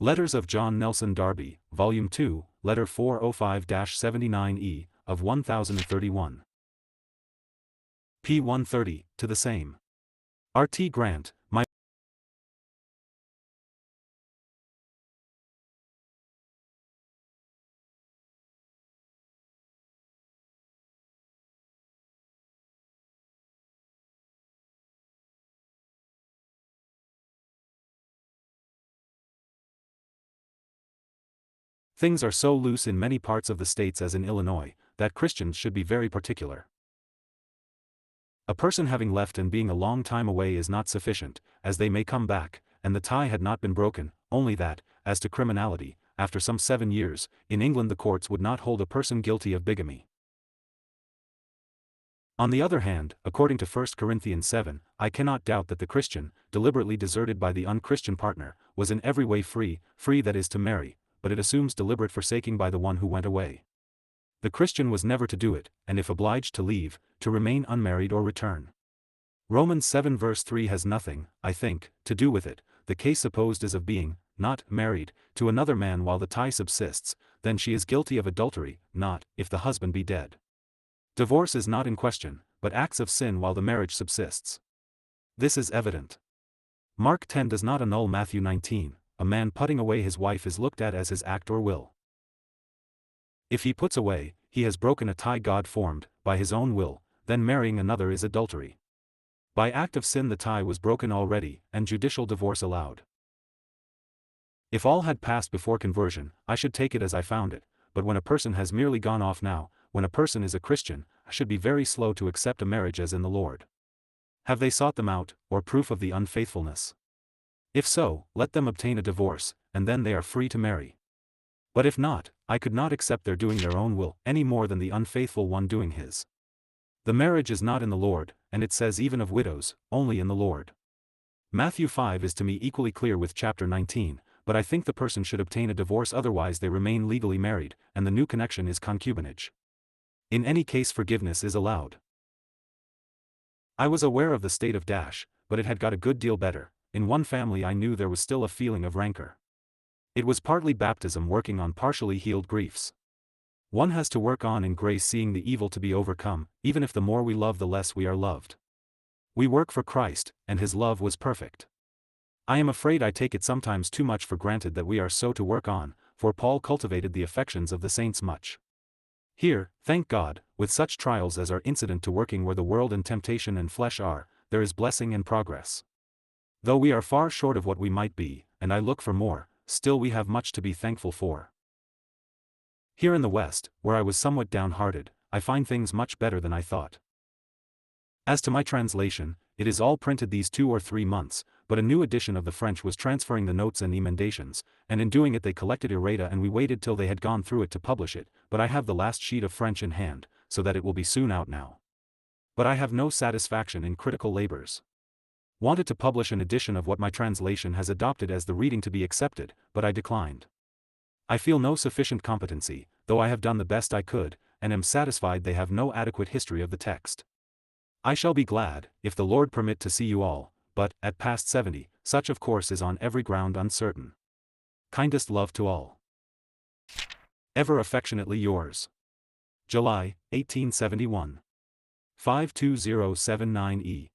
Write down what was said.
Letters of John Nelson Darby, Volume 2, Letter 405-79E, of 1031. p. 130, to the same. R.T. Grant, my things are so loose in many parts of the states as in Illinois, that Christians should be very particular. A person having left and being a long time away is not sufficient, as they may come back, and the tie had not been broken, only that, as to criminality, after some 7 years, in England the courts would not hold a person guilty of bigamy. On the other hand, according to 1 Corinthians 7, I cannot doubt that the Christian, deliberately deserted by the unchristian partner, was in every way free that is to marry, but it assumes deliberate forsaking by the one who went away. The Christian was never to do it, and if obliged to leave, to remain unmarried or return. Romans 7 verse 3 has nothing, I think, to do with it. The case supposed is of being, not married, to another man while the tie subsists, then she is guilty of adultery, not, if the husband be dead. Divorce is not in question, but acts of sin while the marriage subsists. This is evident. Mark 10 does not annul Matthew 19, a man putting away his wife is looked at as his act or will. If he puts away, he has broken a tie God formed, by his own will, then marrying another is adultery. By act of sin the tie was broken already, and judicial divorce allowed. If all had passed before conversion, I should take it as I found it, but when a person has merely gone off now, when a person is a Christian, I should be very slow to accept a marriage as in the Lord. Have they sought them out, or proof of the unfaithfulness? If so, let them obtain a divorce, and then they are free to marry. But if not, I could not accept their doing their own will, any more than the unfaithful one doing his. The marriage is not in the Lord, and it says even of widows, only in the Lord. Matthew 5 is to me equally clear with chapter 19, but I think the person should obtain a divorce, otherwise they remain legally married, and the new connection is concubinage. In any case forgiveness is allowed. I was aware of the state of Dash, but it had got a good deal better. In one family I knew there was still a feeling of rancor. It was partly baptism working on partially healed griefs. One has to work on in grace, seeing the evil to be overcome, even if the more we love the less we are loved. We work for Christ, and his love was perfect. I am afraid I take it sometimes too much for granted that we are so to work on, for Paul cultivated the affections of the saints much. Here, thank God, with such trials as are incident to working where the world and temptation and flesh are, there is blessing and progress. Though we are far short of what we might be, and I look for more, still we have much to be thankful for. Here in the West, where I was somewhat downhearted, I find things much better than I thought. As to my translation, it is all printed these 2 or 3 months, but a new edition of the French was transferring the notes and emendations, and in doing it they collected errata and we waited till they had gone through it to publish it, but I have the last sheet of French in hand, so that it will be soon out now. But I have no satisfaction in critical labors. Wanted to publish an edition of what my translation has adopted as the reading to be accepted, but I declined. I feel no sufficient competency, though I have done the best I could, and am satisfied they have no adequate history of the text. I shall be glad, if the Lord permit, to see you all, but, at past 70, such of course is on every ground uncertain. Kindest love to all. Ever affectionately yours. July, 1871. 52079E.